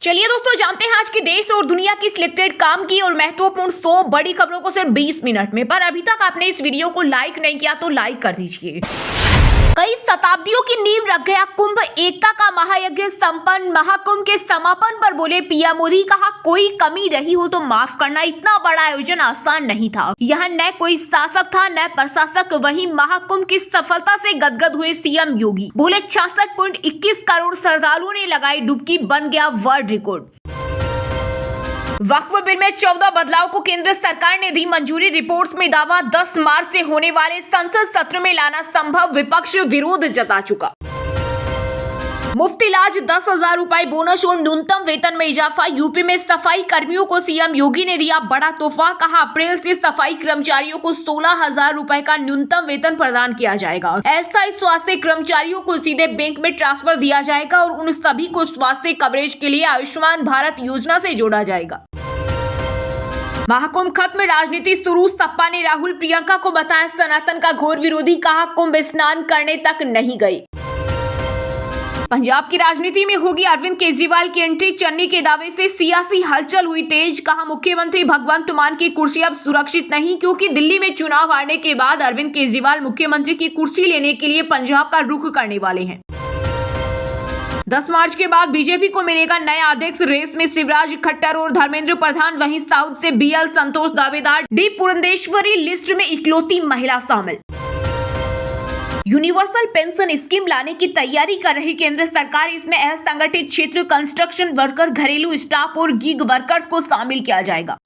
चलिए दोस्तों, जानते हैं आज की देश और दुनिया की सिलेक्टेड काम की और महत्वपूर्ण 100 बड़ी खबरों को सिर्फ 20 मिनट में। पर अभी तक आपने इस वीडियो को लाइक नहीं किया तो लाइक कर दीजिए। कई शताब्दियों की नींव रख गया कुंभ, एकता का महायज्ञ संपन्न। महाकुंभ के समापन पर बोले पीएम मोदी, कहा कोई कमी रही हो तो माफ करना। इतना बड़ा आयोजन आसान नहीं था। यहाँ न कोई शासक था न प्रशासक। वहीं महाकुंभ की सफलता से गदगद हुए सीएम योगी। बोले 66.21 करोड़ श्रद्धालुओं ने लगाई डुबकी, बन गया वर्ल्ड रिकॉर्ड। वक्फ बिल में 14 बदलाव को केंद्र सरकार ने दी मंजूरी। रिपोर्ट्स में दावा 10 मार्च से होने वाले संसद सत्र में लाना संभव, विपक्ष विरोध जता चुका। मुफ्त इलाज, 10,000 रुपए बोनस और न्यूनतम वेतन में इजाफा। यूपी में सफाई कर्मियों को सीएम योगी ने दिया बड़ा तोहफा। कहा अप्रैल से सफाई कर्मचारियों को 16,000 रुपए का न्यूनतम वेतन प्रदान किया जाएगा। अस्थायी स्वास्थ्य कर्मचारियों को सीधे बैंक में ट्रांसफर दिया जाएगा और उन सभी को स्वास्थ्य कवरेज के लिए आयुष्मान भारत योजना से जोड़ा जाएगा। महाकुंभ खत्म, राजनीति शुरू। सपा ने राहुल प्रियंका को बताया सनातन का घोर विरोधी। कहा कुंभ स्नान करने तक नहीं गए। पंजाब की राजनीति में होगी अरविंद केजरीवाल की एंट्री। चन्नी के दावे से सियासी हलचल हुई तेज। कहा मुख्यमंत्री भगवंत मान की कुर्सी अब सुरक्षित नहीं, क्योंकि दिल्ली में चुनाव हारने के बाद अरविंद केजरीवाल मुख्यमंत्री की कुर्सी लेने के लिए पंजाब का रुख करने वाले हैं। 10 मार्च के बाद बीजेपी को मिलेगा नया अध्यक्ष। रेस में शिवराज खट्टर और धर्मेंद्र प्रधान। वहीं साउथ से बीएल संतोष दावेदार। डी पुरंदेश्वरी लिस्ट में इकलौती महिला शामिल। यूनिवर्सल पेंशन स्कीम लाने की तैयारी कर रही केंद्र सरकार। इसमें असंगठित क्षेत्र, कंस्ट्रक्शन वर्कर, घरेलू स्टाफ और गिग वर्कर्स को शामिल किया जाएगा।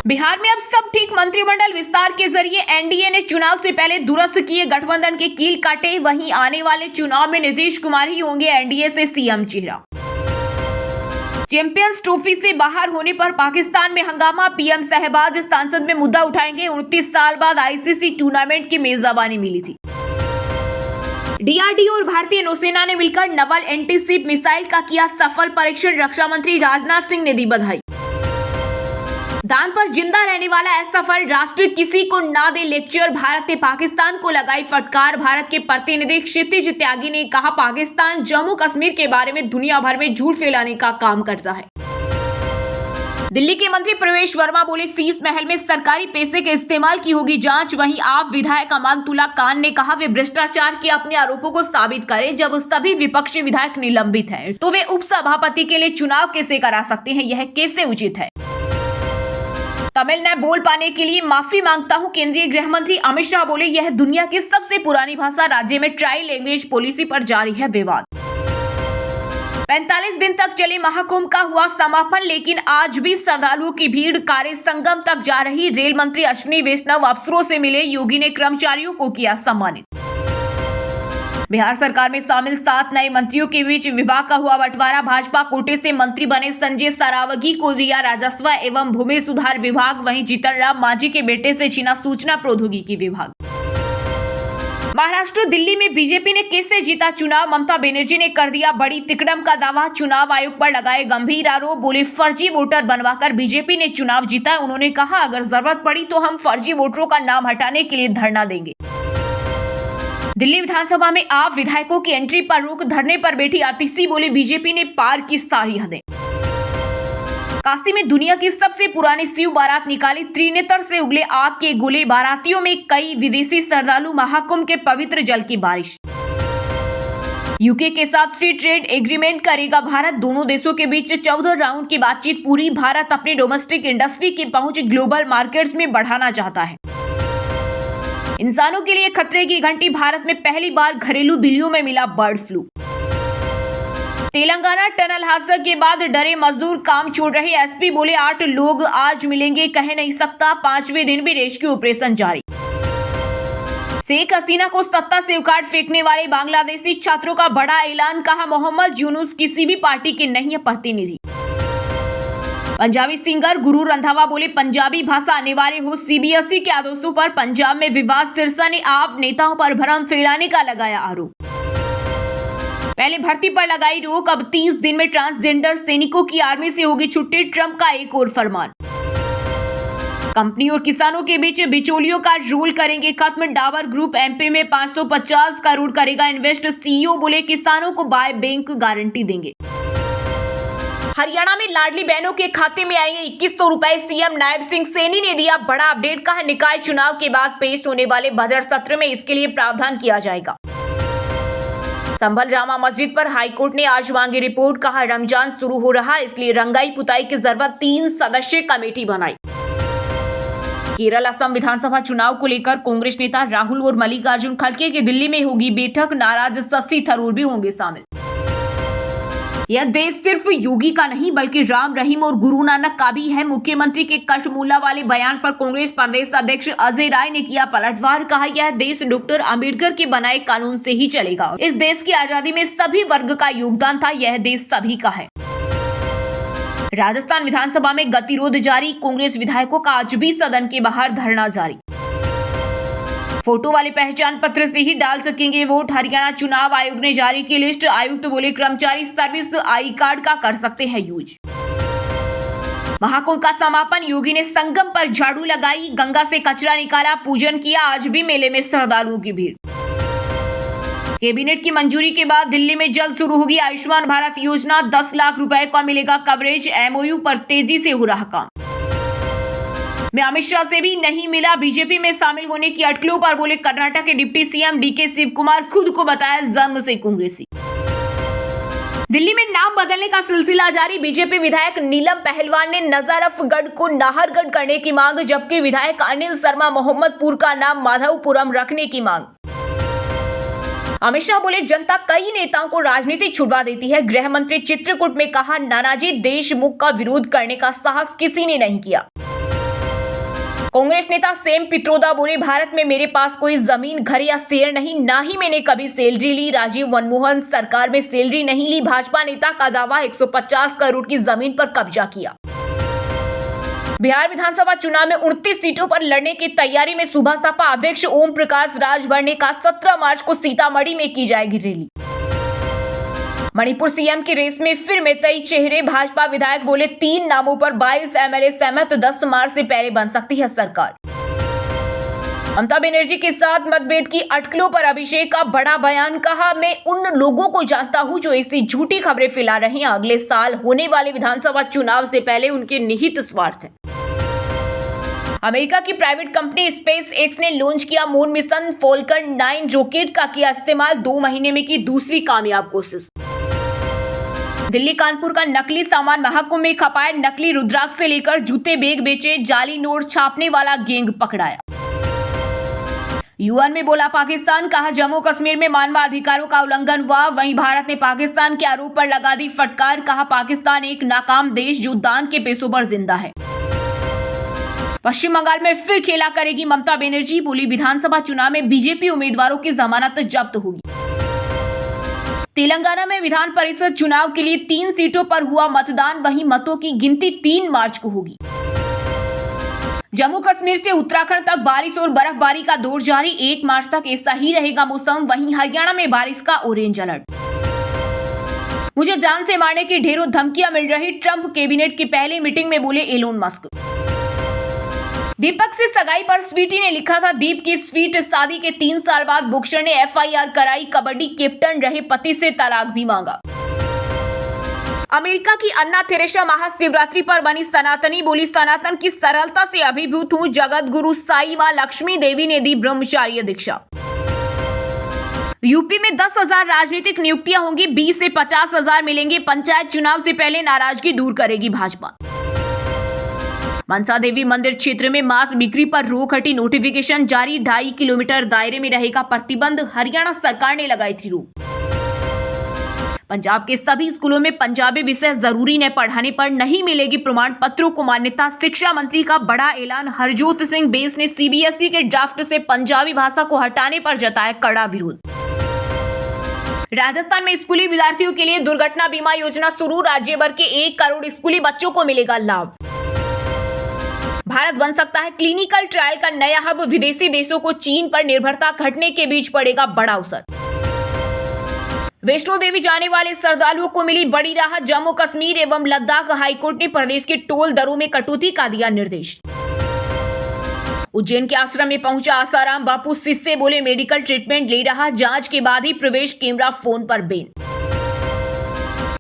बिहार में अब सब ठीक, मंत्रिमंडल विस्तार के जरिए एनडीए ने चुनाव से पहले दुरुस्त किए गठबंधन के कील काटे। वहीं आने वाले चुनाव में नीतीश कुमार ही होंगे एनडीए से सीएम चेहरा। चैंपियंस ट्रॉफी से बाहर होने पर पाकिस्तान में हंगामा। पीएम शहबाज संसद में मुद्दा उठाएंगे। 29 साल बाद आईसीसी टूर्नामेंट की मेजबानी मिली थी। डीआरडीओ और भारतीय नौसेना ने मिलकर नवल एंटीशिप मिसाइल का किया सफल परीक्षण। रक्षा मंत्री राजनाथ सिंह ने दी बधाई। दान पर जिंदा रहने वाला असफल राष्ट्र किसी को ना दे लेक्चर। भारत ने पाकिस्तान को लगाई फटकार। भारत के प्रतिनिधि क्षितिज त्यागी ने कहा पाकिस्तान जम्मू कश्मीर के बारे में दुनिया भर में झूठ फैलाने का काम करता है। दिल्ली के मंत्री प्रवेश वर्मा बोले शीश महल में सरकारी पैसे के इस्तेमाल की होगी जांच। वहीं आप विधायक अमानतुल्ला खान ने कहा वे भ्रष्टाचार के अपने आरोपों को साबित करें। जब सभी विपक्षी विधायक निलंबित हैं तो वे उपसभापति के लिए चुनाव कैसे करा सकते हैं, यह कैसे उचित है। तमिल न बोल पाने के लिए माफी मांगता हूं। केंद्रीय गृह मंत्री अमित शाह बोले यह दुनिया की सबसे पुरानी भाषा। राज्य में ट्राई लैंग्वेज पॉलिसी पर जारी है विवाद। 45 दिन तक चले महाकुंभ का हुआ समापन, लेकिन आज भी श्रद्धालुओं की भीड़ कार्य संगम तक जा रही। रेल मंत्री अश्विनी वैष्णव अफसरों से मिले। योगी ने कर्मचारियों को किया सम्मानित। बिहार सरकार में शामिल 7 नए मंत्रियों के बीच विभाग का हुआ बंटवारा। भाजपा कोटे से मंत्री बने संजय सरावगी को दिया राजस्व एवं भूमि सुधार विभाग। वहीं जीतन राम मांझी के बेटे से छीना सूचना प्रौद्योगिकी विभाग। महाराष्ट्र दिल्ली में बीजेपी ने कैसे जीता चुनाव, ममता बनर्जी ने कर दिया बड़ी तिकड़म का दावा। चुनाव आयोग पर लगाए गंभीर आरोप। बोले फर्जी वोटर बनवाकर बीजेपी ने चुनाव जीता। उन्होंने कहा अगर जरूरत पड़ी तो हम फर्जी वोटरों का नाम हटाने के लिए धरना देंगे। दिल्ली विधानसभा में आप विधायकों की एंट्री पर रोक, धरने पर बैठी आतिशी। बोले बीजेपी ने पार की सारी हदें। काशी में दुनिया की सबसे पुरानी शिव बारात निकाली। त्रिनेत्र से उगले आग के गोले। बारातियों में कई विदेशी श्रद्धालु। महाकुंभ के पवित्र जल की बारिश। यूके के साथ फ्री ट्रेड एग्रीमेंट करेगा भारत। दोनों देशों के बीच 14 राउंड की बातचीत पूरी। भारत अपनी डोमेस्टिक इंडस्ट्री की पहुंच ग्लोबल मार्केट्स में बढ़ाना चाहता है। इंसानों के लिए खतरे की घंटी। भारत में पहली बार घरेलू बिल्लियों में मिला बर्ड फ्लू। तेलंगाना टनल हादसा के बाद डरे मजदूर काम छोड़ रहे। एसपी बोले 8 लोग आज मिलेंगे, कह नहीं सकता। 5वें दिन भी रेस्क्यू ऑपरेशन जारी। शेख हसीना को सत्ता से उखाड़ फेंकने वाले बांग्लादेशी छात्रों का बड़ा ऐलान। कहा मोहम्मद यूनुस किसी भी पार्टी के नहीं है प्रतिनिधि। पंजाबी सिंगर गुरु रंधावा बोले पंजाबी भाषा अनिवार्य हो। सीबीएसई के आदेशों पर पंजाब में विवाद। सिरसा ने आप नेताओं पर भ्रम फैलाने का लगाया आरोप। पहले भर्ती पर लगाई रोक, अब 30 दिन में ट्रांसजेंडर सैनिकों की आर्मी से होगी छुट्टी। ट्रंप का एक और फरमान। कंपनी और किसानों के बीच बिचौलियों का रोल करेंगे खत्म। डाबर ग्रुप एमपी में 550 करोड़ करेगा इन्वेस्ट। सीईओ बोले किसानों को बाय बैंक गारंटी देंगे। हरियाणा में लाडली बहनों के खाते में आएंगे 2100 रुपए, सीएम नायब सिंह सैनी ने दिया बड़ा अपडेट। कहा निकाय चुनाव के बाद पेश होने वाले बजट सत्र में इसके लिए प्रावधान किया जाएगा। संभल जामा मस्जिद पर हाईकोर्ट ने आज मांगी रिपोर्ट। कहा रमजान शुरू हो रहा है, इसलिए रंगाई पुताई की जरूरत, 3 सदस्यीय कमेटी बनाई। केरल असम विधानसभा चुनाव को लेकर कांग्रेस नेता राहुल और मल्लिकार्जुन खड़गे की दिल्ली में होगी बैठक, नाराज शशि थरूर भी होंगे शामिल। यह देश सिर्फ योगी का नहीं बल्कि राम रहीम और गुरु नानक का भी है। मुख्यमंत्री के कठमूला वाले बयान पर कांग्रेस प्रदेश अध्यक्ष अजय राय ने किया पलटवार। कहा यह देश डॉक्टर अंबेडकर के बनाए कानून से ही चलेगा। इस देश की आजादी में सभी वर्ग का योगदान था, यह देश सभी का है। राजस्थान विधानसभा में गतिरोध जारी, कांग्रेस विधायकों का आज भी सदन के बाहर धरना जारी। फोटो वाले पहचान पत्र से ही डाल सकेंगे वोट, हरियाणा चुनाव आयोग ने जारी की लिस्ट। आयुक्त बोले कर्मचारी सर्विस आई कार्ड का कर सकते हैं यूज। महाकुंभ का समापन, योगी ने संगम पर झाड़ू लगाई, गंगा से कचरा निकाला, पूजन किया। आज भी मेले में श्रद्धालुओं की भीड़। कैबिनेट की मंजूरी के बाद दिल्ली में जल्द शुरू होगी आयुष्मान भारत योजना, 10 लाख रुपए का मिलेगा कवरेज। एमओयू पर तेजी से हो रहा काम। मैं अमित शाह से भी नहीं मिला, बीजेपी में शामिल होने की अटकलों पर बोले कर्नाटक के deputy CM DK Shivakumar, खुद को बताया जन्म से कांग्रेसी। दिल्ली में नाम बदलने का सिलसिला जारी, बीजेपी विधायक नीलम पहलवान ने नजरफगढ़ को नाहरगढ़ करने की मांग, जबकि विधायक अनिल शर्मा मोहम्मदपुर का नाम माधवपुरम रखने की मांग। अमित शाह बोले जनता कई नेताओं को राजनीति छुड़वा देती है। गृह मंत्री चित्रकूट में कहा नानाजी देशमुख का विरोध करने का साहस किसी ने नहीं किया। कांग्रेस नेता सेम पित्रोदा बोले भारत में मेरे पास कोई जमीन, घर या शेयर नहीं, ना ही मैंने कभी सैलरी ली। राजीव मनमोहन सरकार में सैलरी नहीं ली। भाजपा नेता का दावा 150 करोड़ की जमीन पर कब्जा किया। बिहार विधानसभा चुनाव में 29 सीटों पर लड़ने की तैयारी में सुबह सपा अध्यक्ष ओम प्रकाश राजभर ने कहा 17 मार्च को सीतामढ़ी में की जाएगी रैली। मणिपुर सीएम की रेस में फिर मेतई चेहरे, भाजपा विधायक बोले 3 नामों पर 22 एमएलए सहमत, 10 मार्च से पहले बन सकती है सरकार। ममता बनर्जी के साथ मतभेद की अटकलों पर अभिषेक का बड़ा बयान। कहा मैं उन लोगों को जानता हूं जो ऐसी झूठी खबरें फैला रहे हैं। अगले साल होने वाले विधानसभा चुनाव से पहले उनके निहित स्वार्थ है। अमेरिका की प्राइवेट कंपनी स्पेस एक्स ने लॉन्च किया मून मिशन, फॉल्कन 9 रॉकेट का किया इस्तेमाल, 2 महीने में की दूसरी कामयाब कोशिश। दिल्ली कानपुर का नकली सामान महाकुंभ में खपाया, नकली रुद्राक्ष से लेकर जूते बैग बेचे, जाली नोट छापने वाला गैंग पकड़ाया। यूएन में बोला पाकिस्तान, कहा जम्मू कश्मीर में मानवाधिकारों का उल्लंघन हुआ। वहीं भारत ने पाकिस्तान के आरोप पर लगा दी फटकार, कहा पाकिस्तान एक नाकाम देश जो दान के पेशों पर जिंदा है। पश्चिम बंगाल में फिर खेला करेगी ममता बनर्जी, बोली विधानसभा चुनाव में बीजेपी उम्मीदवारों की जमानत जब्त होगी। तेलंगाना में विधान परिषद चुनाव के लिए 3 सीटों पर हुआ मतदान, वहीं मतों की गिनती 3 मार्च को होगी। जम्मू कश्मीर से उत्तराखंड तक बारिश और बर्फबारी का दौर जारी, 1 मार्च तक ऐसा ही रहेगा मौसम। वहीं हरियाणा में बारिश का ऑरेंज अलर्ट। मुझे जान से मारने की ढेरों धमकियां मिल रही, ट्रंप कैबिनेट की पहली मीटिंग में बोले एलोन मस्क। दीपक से सगाई पर स्वीटी ने लिखा था, दीप की स्वीट शादी के 3 साल बाद बॉक्सर ने एफआईआर कराई, कबड्डी कैप्टन रहे पति से तलाक भी मांगा। अमेरिका की अन्ना थेरेसा महाशिवरात्रि पर बनी सनातनी, बोली सनातन की सरलता से अभिभूत हूं। जगत गुरु साई मां लक्ष्मी देवी ने दी ब्रह्मचार्य दीक्षा। यूपी में 10,000 राजनीतिक नियुक्तियां होंगी, 20 से 50,000 मिलेंगे। पंचायत चुनाव से पहले नाराजगी दूर करेगी भाजपा। मनसा देवी मंदिर क्षेत्र में मांस बिक्री पर रोक हटी, नोटिफिकेशन जारी, 2.5 किलोमीटर दायरे में रहेगा प्रतिबंध, हरियाणा सरकार ने लगाई थी रोक। पंजाब के सभी स्कूलों में पंजाबी विषय जरूरी न पढ़ाने पर नहीं मिलेगी प्रमाण पत्रों को मान्यता, शिक्षा मंत्री का बड़ा ऐलान। हरजोत सिंह बेस ने सीबीएसई के ड्राफ्ट से पंजाबी भाषा को हटाने पर जताया कड़ा विरोध। राजस्थान में स्कूली विद्यार्थियों के लिए दुर्घटना बीमा योजना शुरू, राज्य भर के 1 करोड़ स्कूली बच्चों को मिलेगा लाभ। भारत बन सकता है क्लिनिकल ट्रायल का नया हब, विदेशी देशों को चीन पर निर्भरता घटने के बीच पड़ेगा बड़ा अवसर। वैष्णो देवी जाने वाले श्रद्धालुओं को मिली बड़ी राहत, जम्मू कश्मीर एवं लद्दाख हाईकोर्ट ने प्रदेश के टोल दरों में कटौती का दिया निर्देश। उज्जैन के आश्रम में पहुंचा आसाराम बापू, शिष्य बोले मेडिकल ट्रीटमेंट ले रहा, जांच के बाद ही प्रवेश, कैमरा फोन पर बैन।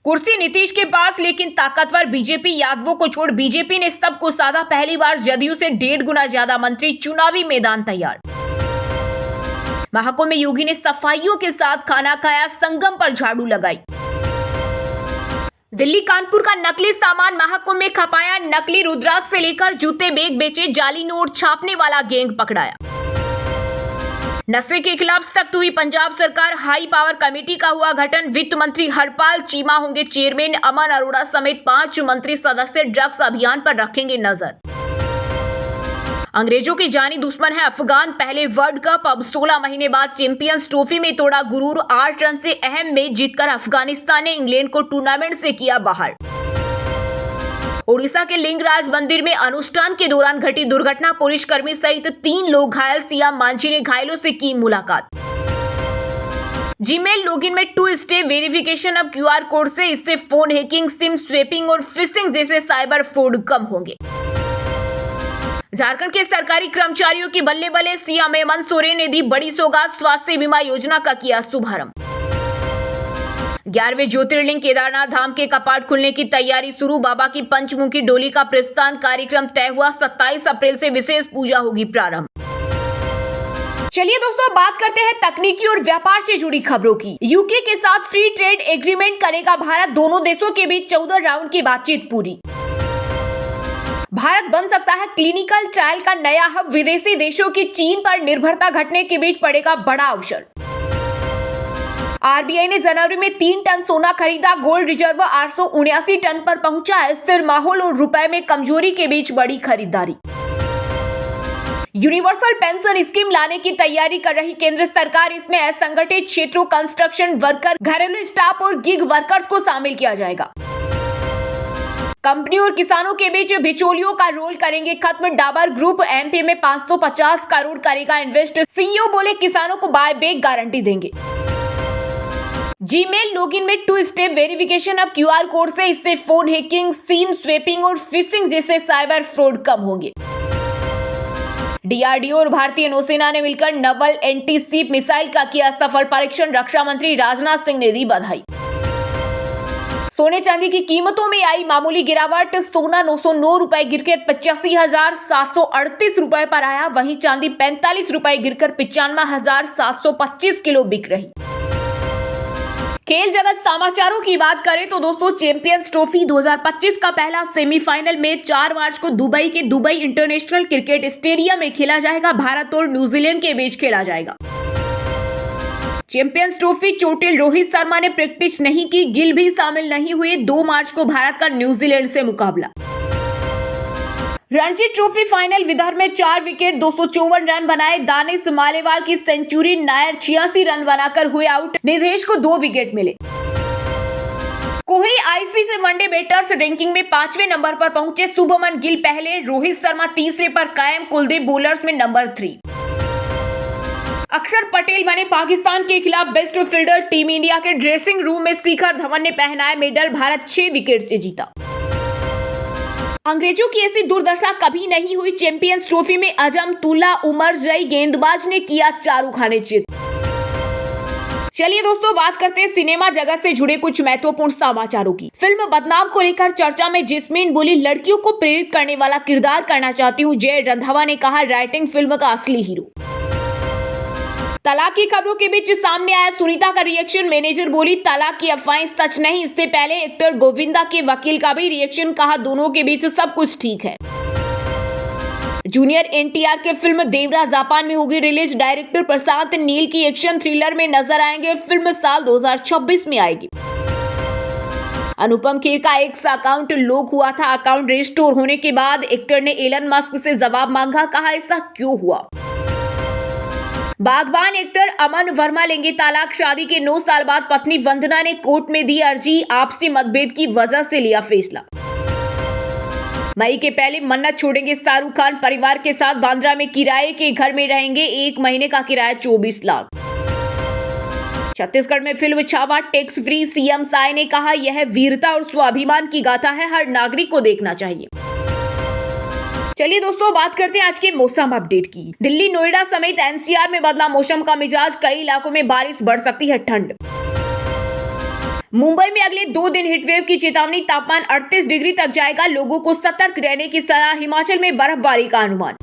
कुर्सी नीतीश के पास, लेकिन ताकतवर बीजेपी। यादवों को छोड़ बीजेपी ने सबको साधा। पहली बार जदयू से 1.5 गुना ज्यादा मंत्री। चुनावी मैदान तैयार। महाकुंभ में योगी ने सफाइयों के साथ खाना खाया। संगम पर झाड़ू लगाई। दिल्ली कानपुर का नकली सामान महाकुंभ में खपाया। नकली रुद्राक्ष से लेकर जूते बैग बेचे। जाली नोट छापने वाला गैंग पकड़ाया। नशे के खिलाफ सख्त हुई पंजाब सरकार। हाई पावर कमेटी का हुआ गठन। वित्त मंत्री हरपाल चीमा होंगे चेयरमैन। अमन अरोड़ा समेत 5 मंत्री सदस्य ड्रग्स अभियान पर रखेंगे नजर। अंग्रेजों के जानी दुश्मन है अफगान। पहले वर्ल्ड कप, अब 16 महीने बाद चैंपियंस ट्रॉफी में तोड़ा गुरूर। 8 रन से अहम मैच जीतकर अफगानिस्तान ने इंग्लैंड को टूर्नामेंट से किया बाहर। ओडिशा के लिंगराज मंदिर में अनुष्ठान के दौरान घटी दुर्घटना। पुलिसकर्मी सहित 3 लोग घायल। सीएम मांझी ने घायलों से की मुलाकात। जीमेल लॉगिन में 2 स्टेप वेरिफिकेशन अब QR कोड से। इससे फोन हैकिंग, सिम स्वैपिंग और फिशिंग जैसे साइबर फ्रॉड कम होंगे। झारखंड के सरकारी कर्मचारियों की बल्ले बल्ले। सीएम हेमंत सोरेन ने दी बड़ी सौगात। स्वास्थ्य बीमा योजना का किया शुभारंभ। 11वें ज्योतिर्लिंग केदारनाथ धाम के कपाट खुलने की तैयारी शुरू। बाबा की पंचमुखी डोली का प्रस्थान कार्यक्रम तय हुआ। 27 अप्रैल से विशेष पूजा होगी प्रारंभ। चलिए दोस्तों, बात करते हैं तकनीकी और व्यापार से जुड़ी खबरों की। यूके के साथ फ्री ट्रेड एग्रीमेंट करेगा भारत। दोनों देशों के बीच 14 राउंड की बातचीत पूरी। भारत बन सकता है क्लिनिकल ट्रायल का नया हब। विदेशी देशों की चीन पर निर्भरता घटने के बीच पड़ेगा बड़ा अवसर। आरबीआई ने जनवरी में 3 टन सोना खरीदा। गोल्ड रिजर्व 879 टन पर पहुंचा है। स्थिर माहौल और रुपए में कमजोरी के बीच बड़ी खरीदारी। यूनिवर्सल पेंशन स्कीम लाने की तैयारी कर रही केंद्र सरकार। इसमें असंगठित क्षेत्रों, कंस्ट्रक्शन वर्कर, घरेलू स्टाफ और गिग वर्कर्स को शामिल किया जाएगा। कंपनी और किसानों के बीच बिचौलियों का रोल करेंगे खत्म। डाबर ग्रुप एमपी में 550 करोड़ करेगा इन्वेस्ट। सीईओ बोले किसानों को बाय बैक गारंटी देंगे। जीमेल लॉगिन में 2 स्टेप वेरिफिकेशन अब QR कोड से। इससे फोन हैकिंग, सिम स्वैपिंग और फिशिंग जैसे साइबर फ्रॉड कम होंगे। डीआरडीओ और भारतीय नौसेना ने मिलकर नवल एंटी शिप मिसाइल का किया सफल परीक्षण। रक्षा मंत्री राजनाथ सिंह ने दी बधाई। सोने चांदी की कीमतों में आई मामूली गिरावट। सोना 909 रुपए गिरकर 85,738 रुपए पर आया। वहीं चांदी 45 रुपए गिरकर 95,725 किलो बिक रही। खेल जगत समाचारों की बात करें तो दोस्तों, चैंपियंस ट्रॉफी 2025 का पहला सेमीफाइनल मैच 4 मार्च को दुबई के दुबई इंटरनेशनल क्रिकेट स्टेडियम में खेला जाएगा। भारत और न्यूजीलैंड के बीच खेला जाएगा। चैंपियंस ट्रॉफी चोटिल रोहित शर्मा ने प्रैक्टिस नहीं की। गिल भी शामिल नहीं हुए। 2 मार्च को भारत का न्यूजीलैंड से मुकाबला। रणजी ट्रॉफी फाइनल विदर्भ में 4 विकेट 254 रन बनाए। दानिश मालेवाल की सेंचुरी। नायर 86 रन बनाकर हुए आउट। निधेश को 2 विकेट मिले। Kohli ICC one day batters ranking में 5वें नंबर पर पहुंचे। शुभमन गिल पहले, रोहित शर्मा तीसरे पर कायम। कुलदीप बॉलर्स में नंबर 3। अक्षर पटेल बने पाकिस्तान के खिलाफ बेस्ट फील्डर। टीम इंडिया के ड्रेसिंग रूम में शिखर धवन ने पहनाया मेडल। भारत 6 विकेट से जीता। अंग्रेजों की ऐसी दुर्दशा कभी नहीं हुई। चैंपियंस ट्रॉफी में अजमतुल्ला उमर जई गेंदबाज ने किया चारू खाने चित। चलिए दोस्तों, बात करते हैं सिनेमा जगत से जुड़े कुछ महत्वपूर्ण समाचारों की। फिल्म बदनाम को लेकर चर्चा में जैस्मीन बोली, लड़कियों को प्रेरित करने वाला किरदार करना चाहती हूँ। जय रंधावा ने कहा, राइटिंग फिल्म का असली हीरो। तलाक की खबरों के बीच सामने आया सुनीता का रिएक्शन। मैनेजर बोली, तलाक की अफवाहें सच नहीं। इससे पहले एक्टर गोविंदा के वकील का भी रिएक्शन। कहा, दोनों के बीच सब कुछ ठीक है। जूनियर एनटीआर के फिल्म देवरा जापान में होगी रिलीज। डायरेक्टर प्रशांत नील की एक्शन थ्रिलर में नजर आएंगे। फिल्म साल 2026 में आएगी। अनुपम खेर का एक्स अकाउंट लॉक हुआ था। अकाउंट रिस्टोर होने के बाद एक्टर ने एलन मस्क से जवाब मांगा। कहा, ऐसा क्यों हुआ। बागबान एक्टर अमन वर्मा लेंगे तलाक। शादी के 9 साल बाद पत्नी वंदना ने कोर्ट में दी अर्जी। आपसी मतभेद की वजह से लिया फैसला। मई के पहले मन्नत छोड़ेंगे शाहरुख खान। परिवार के साथ बांद्रा में किराए के घर में रहेंगे। 1 महीने का किराया 24 लाख। छत्तीसगढ़ में film Chhaava tax free. CM Sai ने कहा, यह वीरता और स्वाभिमान की गाथा है। हर नागरिक को देखना चाहिए। चलिए दोस्तों, बात करते हैं आज के मौसम अपडेट की। दिल्ली, नोएडा समेत एनसीआर में बदला मौसम का मिजाज। कई इलाकों में बारिश, बढ़ सकती है ठंड। मुंबई में अगले 2 दिन हीटवेव की चेतावनी, तापमान 38 डिग्री तक जाएगा, लोगों को सतर्क रहने की सलाह। हिमाचल में बर्फबारी का अनुमान।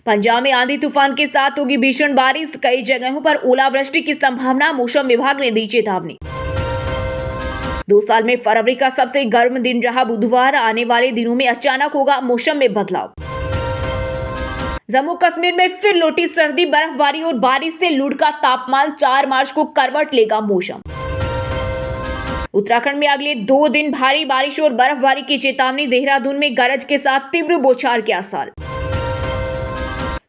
पंजाब में आंधी तूफान के साथ होगी भीषण बारिश, कई जगहों पर ओलावृष्टि की संभावना, मौसम विभाग ने दी चेतावनी। 2 साल में फरवरी का सबसे गर्म दिन रहा बुधवार, आने वाले दिनों में अचानक होगा मौसम में बदलाव। जम्मू कश्मीर में फिर लौटी सर्दी, बर्फबारी और बारिश से लुढ़का तापमान, 4 मार्च को करवट लेगा मौसम। उत्तराखंड में अगले 2 दिन भारी बारिश और बर्फबारी की चेतावनी, देहरादून में गरज के साथ तीव्र बौछार के आसार।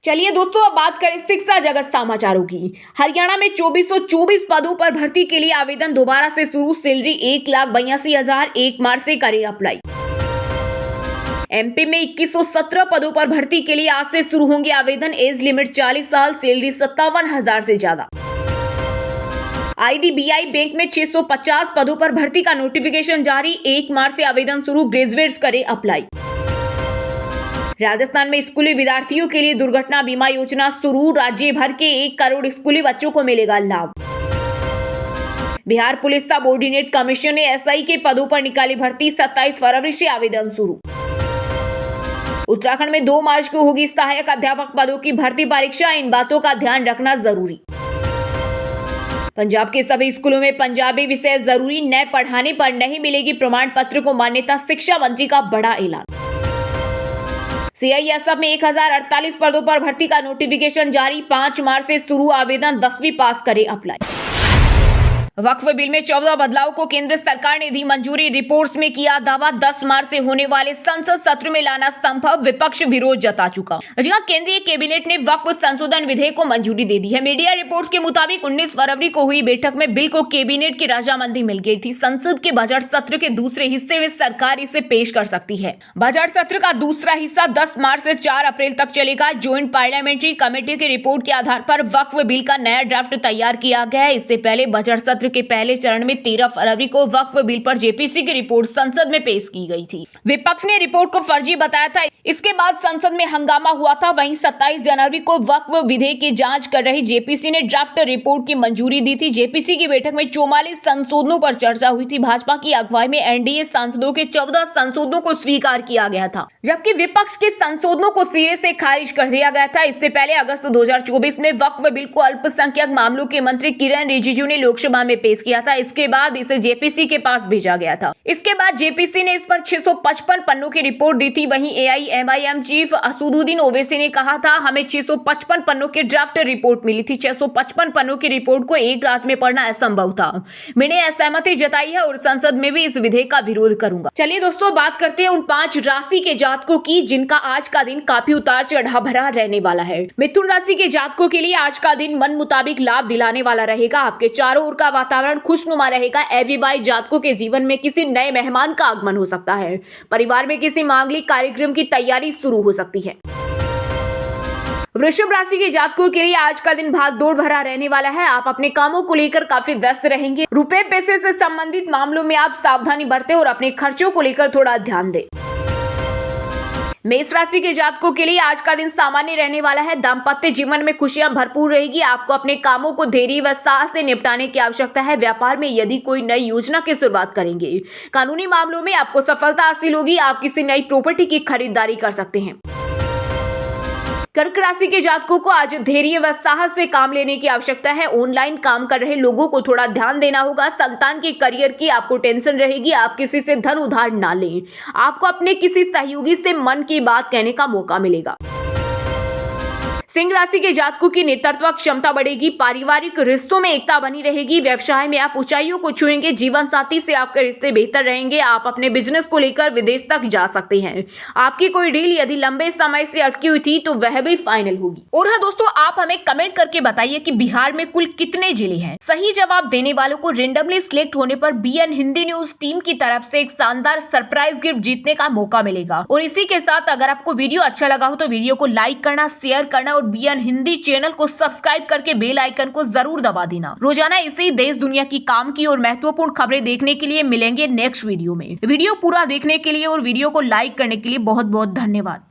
चलिए दोस्तों, अब बात करें शिक्षा जगत समाचारों की। हरियाणा में 2424 पदों पर भर्ती के लिए आवेदन दोबारा से शुरू, सैलरी 1,82,000, 1 मार्च से करें अप्लाई। एमपी में 2117 पदों पर भर्ती के लिए आज से शुरू होंगे आवेदन, एज लिमिट 40 साल, सैलरी 57,000 से ज्यादा। आईडीबीआई बैंक में 650 पदों पर भर्ती का नोटिफिकेशन जारी, 1 मार्च से आवेदन शुरू, ग्रेजुएट्स करें अप्लाई। राजस्थान में स्कूली विद्यार्थियों के लिए दुर्घटना बीमा योजना शुरू, राज्य भर के 1 करोड़ स्कूली बच्चों को मिलेगा लाभ। बिहार पुलिस सबऑर्डिनेट कमीशन ने एसआई के पदों पर निकाली भर्ती, 27 फरवरी से आवेदन शुरू। उत्तराखंड में 2 मार्च को होगी सहायक अध्यापक पदों की भर्ती परीक्षा, इन बातों का ध्यान रखना जरूरी। पंजाब के सभी स्कूलों में पंजाबी विषय जरूरी, नए पढ़ाने पर नहीं मिलेगी प्रमाण पत्र को मान्यता, शिक्षा मंत्री का बड़ा ऐलान। सीआईएसएफ में 1048 पदों पर भर्ती का नोटिफिकेशन जारी, 5 मार्च से शुरू आवेदन, 10वीं पास करें अप्लाई। वक्फ बिल में 14 बदलाव को केंद्र सरकार ने दी मंजूरी, रिपोर्ट्स में किया दावा, 10 मार्च से होने वाले संसद सत्र में लाना संभव, विपक्ष विरोध जता चुका। जी हां, केंद्रीय कैबिनेट ने वक्फ संशोधन विधेयक को मंजूरी दे दी है। मीडिया रिपोर्ट्स के मुताबिक 19 फरवरी को हुई बैठक में बिल को कैबिनेट की रजामंदी मिल गई थी। संसद के बजट सत्र के दूसरे हिस्से में सरकार इसे पेश कर सकती है। बजट सत्र का दूसरा हिस्सा 10 मार्च से 4 अप्रैल तक चलेगा। ज्वाइंट पार्लियामेंट्री कमेटी की रिपोर्ट के आधार पर वक्फ बिल का नया ड्राफ्ट तैयार किया गया है। इससे पहले बजट सत्र के पहले चरण में 13 फरवरी को वक्फ बिल पर जेपीसी की रिपोर्ट संसद में पेश की गई थी। विपक्ष ने रिपोर्ट को फर्जी बताया था। इसके बाद संसद में हंगामा हुआ था। वहीं 27 जनवरी को वक्फ विधेयक की जांच कर रही जेपीसी ने ड्राफ्ट रिपोर्ट की मंजूरी दी थी। जेपीसी की बैठक में 44 संशोधनों पर चर्चा हुई थी। भाजपा की अगुवाई में एनडीए सांसदों के 14 संशोधनों को स्वीकार किया गया था, जबकि विपक्ष के संशोधनों को सिरे से खारिज कर दिया गया था। इससे पहले अगस्त 2024 में वक्फ बिल को अल्पसंख्यक मामलों के मंत्री किरण रिजिजू ने लोकसभा में पेश किया था। इसके बाद इसे जेपीसी के पास भेजा गया था। इसके बाद जेपीसी ने इस पर 655 पन्नों की रिपोर्ट दी थी। वहीं एआईएमआईएम चीफ असदुद्दीन ओवैसी ने कहा था, हमें 655 पन्नों की ड्राफ्ट रिपोर्ट मिली थी। 655 पन्नों की रिपोर्ट को एक रात में पढ़ना असंभव था। मैंने असहमति जताई है और संसद में भी इस विधेयक का विरोध करूंगा। चलिए दोस्तों, बात करते हैं उन 5 राशि के जातकों की जिनका आज का दिन काफी उतार चढ़ाव भरा रहने वाला है। मिथुन राशि के जातकों के लिए आज का दिन मन मुताबिक लाभ दिलाने वाला रहेगा। आपके चारों ओर का वातावरण खुशनुमा रहेगा। एवीवाई जातकों के जीवन में किसी नए मेहमान का आगमन हो सकता है। परिवार में किसी मांगलिक कार्यक्रम की तैयारी शुरू हो सकती है। वृषभ राशि के जातकों के लिए आज का दिन भागदौड़ भरा रहने वाला है। आप अपने कामों को लेकर काफी व्यस्त रहेंगे। रुपए पैसे से संबंधित मामलों में आप सावधानी बरतें और अपने खर्चों को लेकर थोड़ा ध्यान दें। मेष राशि के जातकों के लिए आज का दिन सामान्य रहने वाला है। दाम्पत्य जीवन में खुशियां भरपूर रहेगी। आपको अपने कामों को धैर्य व साहस से निपटाने की आवश्यकता है। व्यापार में यदि कोई नई योजना की शुरुआत करेंगे। कानूनी मामलों में आपको सफलता हासिल होगी। आप किसी नई प्रॉपर्टी की खरीदारी कर सकते हैं। कर्क राशि के जातकों को आज धैर्य व साहस से काम लेने की आवश्यकता है। ऑनलाइन काम कर रहे लोगों को थोड़ा ध्यान देना होगा। संतान के करियर की आपको टेंशन रहेगी। आप किसी से धन उधार ना लें। आपको अपने किसी सहयोगी से मन की बात कहने का मौका मिलेगा। सिंह राशि के जातकों की नेतृत्व क्षमता बढ़ेगी। पारिवारिक रिश्तों में एकता बनी रहेगी। व्यवसाय में आप ऊंचाइयों को छुएंगे। जीवन साथी से आपके रिश्ते बेहतर रहेंगे। आप अपने बिजनेस को लेकर विदेश तक जा सकते हैं। आपकी कोई डील यदि लंबे समय से अटकी हुई थी तो वह भी फाइनल होगी। और हाँ दोस्तों, आप हमें कमेंट करके बताइए कि बिहार में कुल कितने जिले हैं। सही जवाब देने वालों को रेंडमली सिलेक्ट होने पर बीएन हिंदी न्यूज टीम की तरफ से एक शानदार सरप्राइज गिफ्ट जीतने का मौका मिलेगा। और इसी के साथ अगर आपको वीडियो अच्छा लगा हो तो वीडियो को लाइक करना, शेयर करना और बीएन हिंदी चैनल को सब्सक्राइब करके बेल आइकन को जरूर दबा देना। रोजाना इसी देश दुनिया की काम की और महत्वपूर्ण खबरें देखने के लिए मिलेंगे नेक्स्ट वीडियो में। वीडियो पूरा देखने के लिए और वीडियो को लाइक करने के लिए बहुत बहुत धन्यवाद।